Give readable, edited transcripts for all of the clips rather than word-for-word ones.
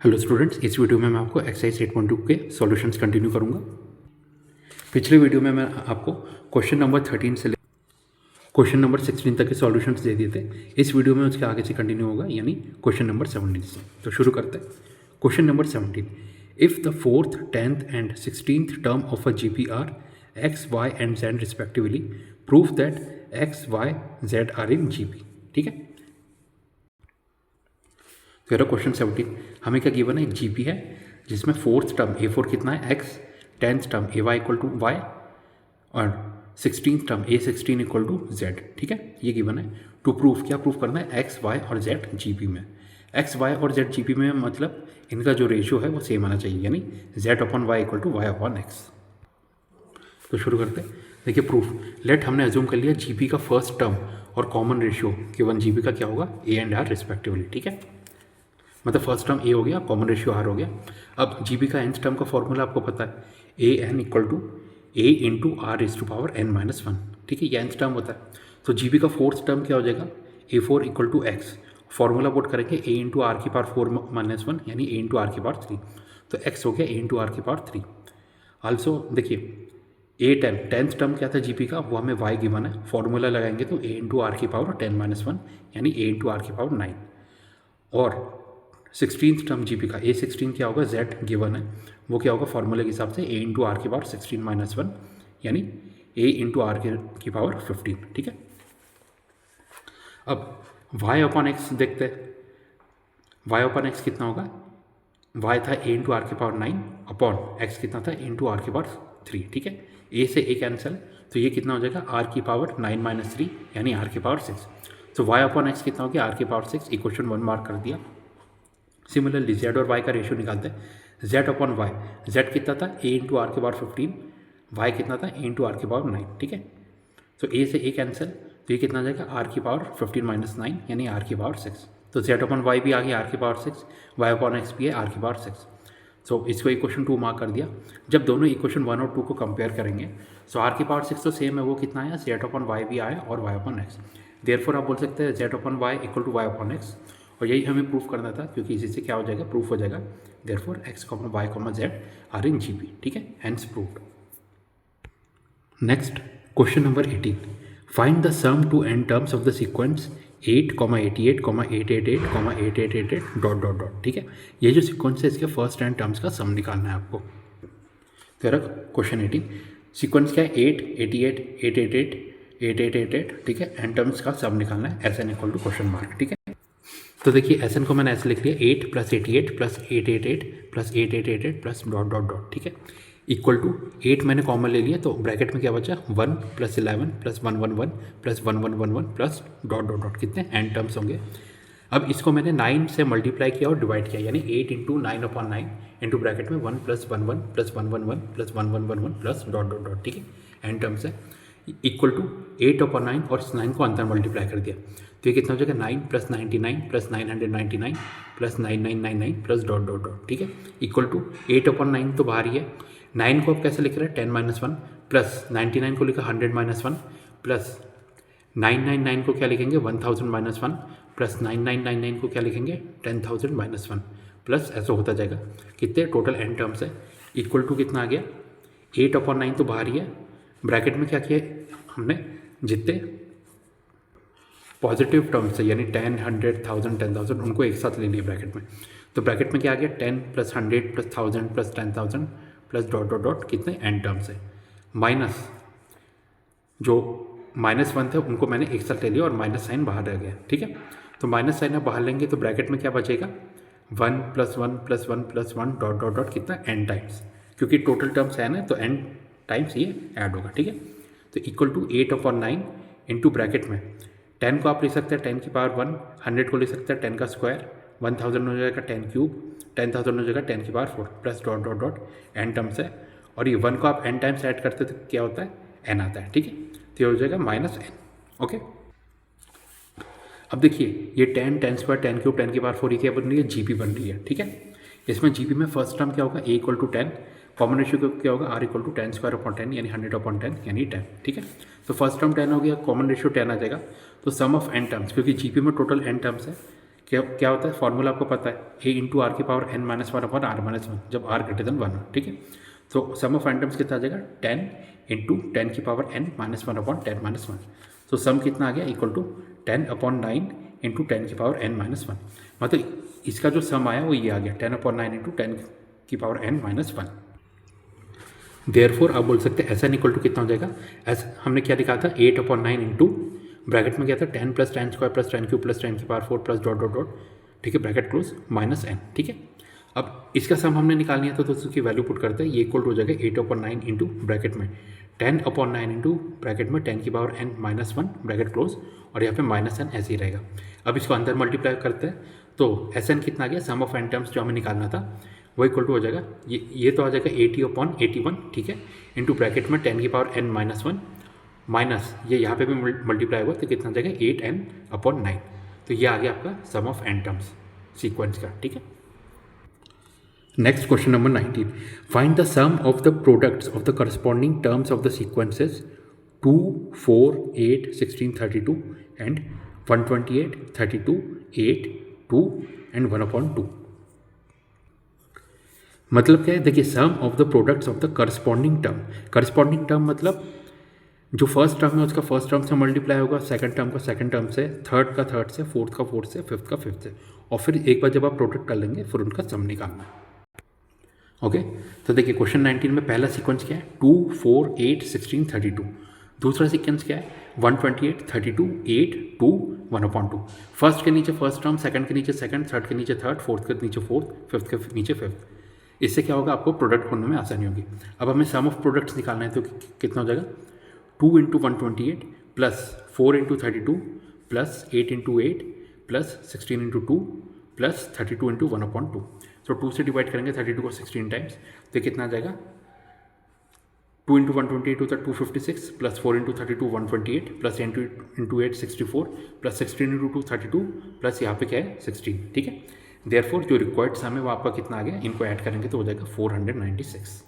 Hello students, इस video में मैं आपको एक्सरसाइज 8.2 के सॉल्यूशंस कंटिन्यू करूंगा। पिछले वीडियो में मैं आपको क्वेश्चन नंबर 13 से क्वेश्चन नंबर 16 तक के सॉल्यूशंस दे दिए थे। इस वीडियो में उसके आगे से कंटिन्यू होगा, यानी क्वेश्चन नंबर 17 से। तो शुरू करते हैं। Question number 17, if the 4th, 10th and 16th term of a GP are x, y and z respectively, prove that x, y, z are in GP. ठीक है, तो क्वेश्चन 17 हमें क्या गिवन है, एक जीपी है जिसमें 4th टर्म A4 कितना है x, 10th term AY equal to y और 16th term A16 equal to z। ठीक है, ये गिवन है। टू प्रूफ, क्या प्रूफ करना है, x, y और z जीपी में। x, y और z जीपी में मतलब इनका जो रेशियो है वो सेम आना चाहिए, यानी z upon y equal to y upon x. तो शुरू करते हैं। देखिए प्रूफ, लेट हमने अज्यूम कर लिया जीपी का फर्स्ट टर्म और कॉमन रेशियो गिवन जीपी का क्या होगा, a एंड r रिस्पेक्टिवली। ठीक है, मतलब फर्स्ट टर्म ए हो गया, कॉमन रेशियो आर हो गया। अब जीबी का एंथ टर्म का फॉर्मूला आपको पता है, A N equal to A into R is to power N minus one. ठीक है, ये एंथ टर्म होता है। तो जीबी का फोर्थ टर्म क्या हो जाएगा, A4 equal to x. Formula put करेंगे ए इंटू आर की पावर 4 माइनस वन, यानी ए इंटू आर की पावर 3। तो एक्स हो गया ए इंटू आर की पावर 3। आल्सो देखिए A10, टेंथ टर्म क्या था जीपी का, वो हमें वाई गिवन है। फॉर्मूला लगाएंगे तो ए इंटू आर की पावर 10 माइनस वन, यानी ए इंटू आर की पावर 9। और 16th टर्म जीपी का A16 क्या होगा, Z गिवन है, वो क्या होगा फॉर्मूले के हिसाब से A इंटू आर की पावर 16 माइनस वन, यानी A इंटू आर की पावर 15। ठीक है, अब y अपॉन एक्स देखते हैं। y अपॉन एक्स कितना होगा, y था A इंटू आर की पावर 9 अपॉन x कितना था, A इंटू आर की पावर 3। ठीक है, a से a कैंसिल, तो ये कितना हो जाएगा r की पावर 9 माइनस 3, यानी r की पावर 6। तो y अपॉन एक्स कितना हो गया, r की पावर 6। इक्वेशन 1 मार्क कर दिया। सिमिलरली z और y का रेशियो निकालते हैं। z अपॉन वाई, z कितना था, a इंटू आर के पावर 15, y कितना था, a इंटू आर के पावर 9। ठीक है, तो a से a कैंसिल, तो ये कितना आ जाएगा, r की पावर 15 माइनस 9, यानी r की पावर 6। तो z अपॉन वाई भी आ गया r की पावर 6, y अपॉन एक्स भी है r की पावर 6। सो इसको इक्वेशन 2 मार्क कर दिया। जब दोनों इक्वेशन 1 और 2 को कंपेयर करेंगे, सो r की पावर 6 तो सेम है, वो कितना आया, z अपॉन वाई भी आया और y अपॉन एक्स। देयरफॉर आप बोल सकते हैं z upon y equal to y upon x. और यही हमें प्रूफ करना था, क्योंकि इसी से क्या हो जाएगा, प्रूफ हो जाएगा। Therefore x, y, z are in GP. ठीक है, hence proved. Next question number 18, find the sum to n terms of the sequence 8, 88, 888, 8888 dot dot dot. ठीक है, ये जो सीक्वेंस है इसके फर्स्ट एन टर्म्स का सम निकालना है आपको। तेरा क्वेश्चन 18, सीक्वेंस क्या है, 8, 88, 888, 8888। ठीक है, एन टर्म्स का सम निकालना है, S n equal to question mark. ठीक है, तो देखिए एस एन को मैंने ऐसे लिख लिया, 8 plus 88 plus 888 plus 8888 plus dot dot dot. ठीक है, इक्वल टू 8 मैंने कॉमन ले लिया, तो ब्रैकेट में क्या बचा, 1 plus 11 plus 111 plus 1111 plus dot dot dot. कितने एन टर्म्स होंगे। अब इसको मैंने 9 से मल्टीप्लाई किया और डिवाइड किया, यानी 8 इंटू 9 अपॉन 9 इंटू ब्रैकेट में 1 plus 11 plus 111 plus 1111 plus dot dot dot. ठीक है, एन टर्म्स है, इक्वल टू 8 अपॉन 9 और इस 9 को अंदर मल्टीप्लाई कर दिया, तो ये कितना हो जाएगा, 9 plus 99 plus 999 plus 9999 plus dot dot dot. ठीक है, इक्वल टू 8 अपॉन 9 तो बाहर ही है। 9 को आप कैसे लिख रहे हैं, 10 माइनस 1 प्लस 99 को लिखा 100 माइनस 1 प्लस 999 को क्या लिखेंगे, 1000 माइनस 1 प्लस 9999 को क्या लिखेंगे, 10000 माइनस 1 प्लस, ऐसा होता जाएगा। कितने टोटल एन टर्म्स है, इक्वल टू कितना आ गया, 8 अपॉन 9 तो बाहर ही है। ब्रैकेट में क्या किया हमने, जितने पॉजिटिव टर्म्स है यानी 10, 100, 1000, 10,000 उनको एक साथ ले लिए ब्रैकेट में। तो ब्रैकेट में क्या आ गया, 10 plus 100 plus 1000 plus 10,000 plus dot dot dot, कितने एन टर्म्स है। माइनस जो -1 थे उनको मैंने एक साथ ले लिया और माइनस साइन बाहर रह गया। ठीक है, तो माइनस साइन आप बाहर लेंगे तो ब्रैकेट में क्या बचेगा, 1 plus 1 plus 1 plus 1 dot dot dot, कितना एन टाइम्स, क्योंकि टोटल टर्म्स है ना, तो एन टाइम्स ये ऐड होगा। ठीक है, तो equal to 8 upon 9 into bracket में 10 को आप ले सकते हैं 10 की पावर 1, 100 को ले सकते हैं 10 का स्क्वायर, 1000 हो जाएगा 10 क्यूब, 10,000 हो जाएगा 10 की power 4 plus dot dot dot, n terms है। और ये 1 को आप एन टाइम्स ऐड करते तो क्या होता है, एन आता है। ठीक है, तो ये हो जाएगा माइनस एन। ओके, अब देखिए ये 10, 10 स्क्वायर, 10 क्यूब, 10 की पावर 4 क्या बन रही है, जीपी बन रही है। ठीक है, इसमें जीपी में फर्स्ट टर्म क्या होगा, a equal to 10, common ratio क्या होगा, r equal to 10 square upon 10 यानी 100 अपॉन 10 यानी 10। ठीक है, तो फर्स्ट टर्म 10 हो गया, कॉमन रेशियो 10 आ जाएगा। तो सम ऑफ एन टर्म्स, क्योंकि जीपी में टोटल एन टर्म्स है, क्या क्या होता है, फॉर्मूला आपको पता है, ए इंटू आर की power N minus one upon r minus one, जब आर ग्रेटर देन वन हो, ठीक है। तो सम ऑफ एन टर्म्स कितना आ जाएगा, 10 इंटू 10 की power N minus one upon 10 minus one. तो सम कितना आ गया, इक्वल टू 10 अपॉन 9 इंटू 10 की पावर एन माइनस वन। मतलब इसका जो सम आया वो ये आ गया 10 अपॉन 9 इंटू 10 की power N minus one. Therefore आप बोल सकते हैं एस एन इक्वल टू कितना हो जाएगा, एस हमने क्या लिखा था 8 अपॉन 9 इंटू ब्रैकेट में क्या था 10 plus 10 square plus 10 cube plus 10 की power 4 plus dot dot dot, ठीक है, ब्रैकेट क्लोज माइनस एन, ठीक है। अब इसका सम हमने निकालनी है तो उसकी वैल्यू पुट करते हैं, ये इक्वल टू हो जाएगा 8 अपॉन 9 इंटू ब्रैकेट में 10 अपॉन 9 इंटू ब्रैकेट में 10 की power N minus one bracket close, और यहाँ पे माइनस एन ऐसे ही रहेगा। अब इसको अंदर मल्टीप्लाई करते हैं तो एस एन कितना आ गया, सम ऑफ एन टर्म्स जो हमें निकालना था वो इक्वल टू हो जाएगा ये तो आ जाएगा 80 अपॉन 81, ठीक है, इंटू ब्रैकेट में 10 की power N minus one minus ये यहाँ पे भी मल्टीप्लाई हुआ तो कितना आ जाएगा 8n अपॉन 9। तो ये आ गया आपका sum of N terms sequence का, ठीक है। Next question number 19, find the sum of the products of the corresponding terms of the sequences 2, 4, 8, 16, 32 and 128, 32, 8, 2 and 1/2। मतलब क्या है, देखिए sum of the products of the corresponding term मतलब जो first term है उसका फर्स्ट टर्म से मल्टीप्लाई होगा, सेकंड टर्म का सेकंड टर्म से, थर्ड का थर्ड से, फोर्थ का फोर्थ से, फिफ्थ का फिफ्थ से, और फिर एक बार जब आप प्रोडक्ट कर लेंगे फिर उनका सम निकालना है। ओके, तो देखिए क्वेश्चन 19 में पहला सीक्वेंस क्या है 2, 4, 8, 16, 32। दूसरा सीक्वेंस क्या है 128, 32, 8, 2, 1/2। फर्स्ट के नीचे फर्स्ट टर्म, सेकंड के नीचे सेकंड, थर्ड के नीचे थर्ड, फोर्थ के नीचे फोर्थ, फिफ्थ के नीचे फिफ्थ। इससे क्या होगा, आपको प्रोडक्ट करने में आसानी होगी। अब हमें सम ऑफ प्रोडक्ट्स निकालना है तो कितना हो जाएगा 2 into 128 plus 4 into 32 plus 8 into 8 plus 16 into 2 plus 32 into 1/2। तो 2 से डिवाइड करेंगे 32 को 16 टाइम्स, तो कितना आ जाएगा 2 इंटू 128 होता है 256 plus 4 into 32 128 plus into 8 64 plus 16 into 2 32 plus यहाँ पे क्या है 16, ठीक है। देयरफॉर जो रिक्वायर्ड सम है वो आपका कितना आ गया, इनको ऐड करेंगे तो हो जाएगा 496।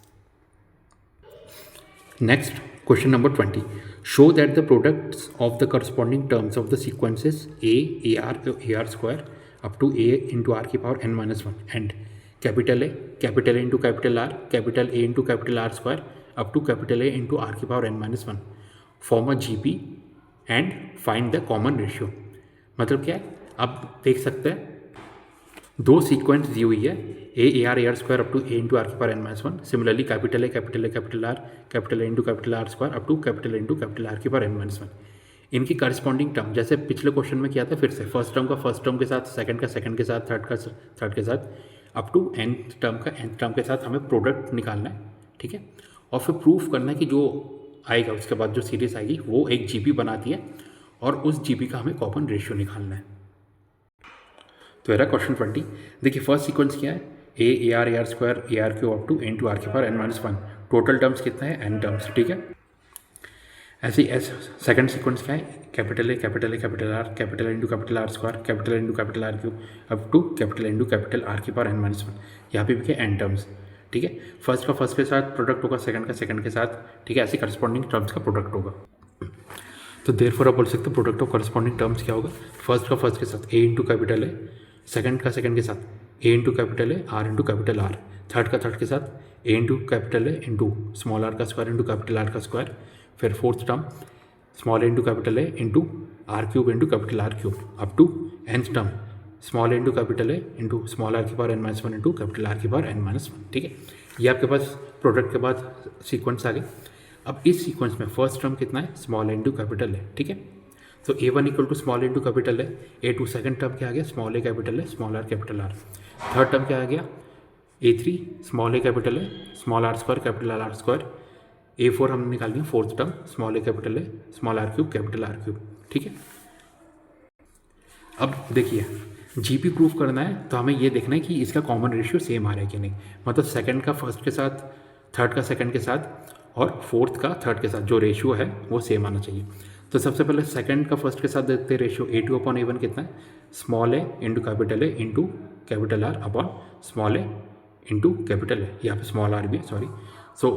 Next question number 20, show that the products of the corresponding terms of the sequences A R square up to A into are की power N minus one and capital A into capital A into capital R square up to capital A into are की power N minus one form a GP and find the common ratio. मतलब क्या है, आप देख सकते हैं दो sequence दी हुई है A R square up to A into are की power N minus one. Similarly capital A into capital R square up to capital R की पावर एन माइनस वन। इनकी करस्पॉन्डिंग टर्म जैसे पिछले क्वेश्चन में किया था, फिर से फर्स्ट टर्म का फर्स्ट टर्म के साथ, सेकंड का सेकंड के साथ, थर्ड का थर्ड के साथ, अप टू nth टर्म का nth टर्म के साथ हमें प्रोडक्ट निकालना है, ठीक है। और फिर प्रूफ करना है कि जो आएगा उसके बाद जो सीरीज आएगी वो एक जीपी बनाती है और उस जीपी का हमें कॉमन रेशियो निकालना है। तो मेरा क्वेश्चन 20, देखिए फर्स्ट सीक्वेंस क्या है A R square A R Q up to N to R की power N minus one. Total terms कितना है एन टर्म्स, ठीक है। ऐसे ही सेकंड सीक्वेंस क्या है capital A into capital R square into capital R cube up to capital R की power N minus one. यहाँ पे भी क्या एन टर्म्स, ठीक है। फर्स्ट का फर्स्ट के साथ प्रोडक्ट होगा, सेकंड का सेकंड के साथ, ठीक है। ऐसे करस्पॉन्डिंग टर्म्स का प्रोडक्ट होगा। तो देयरफॉर आप बोल सकते हो प्रोडक्ट ऑफ करस्पॉन्डिंग टर्म्स क्या होगा, फर्स्ट का फर्स्ट के साथ A into capital A, second का सेकंड के साथ A into capital A R into capital R, third का थर्ड के साथ A into capital A into small R का स्क्वायर इंटू कैपिटल आर का स्क्वायर, फिर fourth term small A into capital A into R cube into capital R cube up to nth term small A into capital A into small R की power N minus one into capital R की power N minus one, ठीक है। ये आपके पास product के बाद sequence आ गए। अब इस सीक्वेंस में फर्स्ट टर्म कितना है small A into capital A, ठीक है। तो A1 equal to small A into capital A, A2 second term क्या आ गया small A capital A small r capital R, third term क्या आ गया A3 small A capital A small are square capital R square, A4 हमने निकाल लिया fourth term small A capital A small are cube capital R cube, ठीक है। अब देखिए जीपी प्रूफ करना है तो हमें ये देखना है कि इसका कॉमन रेशियो सेम आ रहा है कि नहीं, मतलब सेकंड का फर्स्ट के साथ, थर्ड का सेकंड के साथ और फोर्थ का थर्ड के साथ जो रेशियो है वो सेम आना चाहिए। तो सबसे पहले सेकंड का फर्स्ट के साथ देखते हैं रेशियो A2 अपॉन A1 कितना है small A into capital R upon small A into capital A, यहाँ पे स्मॉल आर भी है sorry. So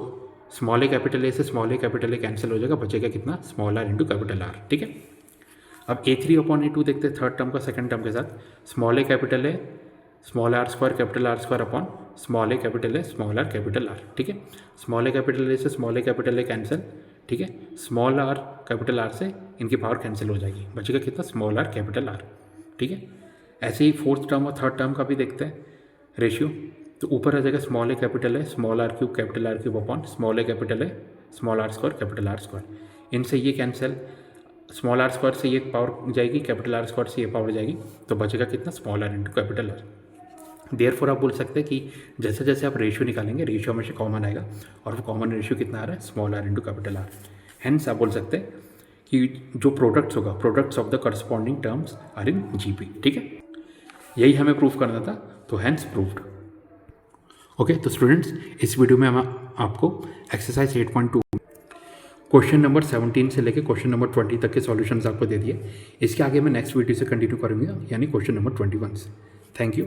small A capital A से small A capital A cancel हो जाएगा, बचेगा कितना small are into capital R, ठीक है। अब A3/A2 देखते हैं थर्ड टर्म का सेकंड टर्म के साथ, small A capital A small are square capital R square upon small A capital A small r capital R, ठीक है। स्मॉल ए कैपिटल ए से small A capital A cancel, ठीक है। Small r capital are से इनकी power cancel हो जाएगी, बचेगा कितना, स्मॉल आर कैपिटल आर, ठीक है। ऐसे ही फोर्थ टर्म और थर्ड टर्म का भी देखते हैं रेशियो। तो ऊपर आ जाएगा स्मॉल ए कैपिटल है small are cube capital R cube upon small A capital है small are square capital R square. इनसे ये कैंसिल, स्मॉल आर स्क्वायर से ये पावर जाएगी, कैपिटल आर स्क्वायर से ये पावर जाएगी, तो बचेगा कितना, small are into capital R. Therefore आप बोल सकते हैं कि जैसे जैसे आप रेशियो निकालेंगे रेशियो हमेशा कॉमन आएगा, और वो कॉमन रेशियो कितना आ रहा है, small are into capital R. Hence आप बोल सकते हैं कि जो प्रोडक्ट्स होगा, products of the corresponding terms are in GP, ठीक है। यही हमें प्रूफ करना था, तो हेंस प्रूव्ड। ओके, तो स्टूडेंट्स इस वीडियो में हम आपको एक्सरसाइज 8.2 क्वेश्चन नंबर 17 से लेकर क्वेश्चन नंबर 20 तक के सॉल्यूशंस आपको दे दिए। इसके आगे मैं नेक्स्ट वीडियो से कंटिन्यू करूँगा, यानी क्वेश्चन नंबर 21 से। Thank you.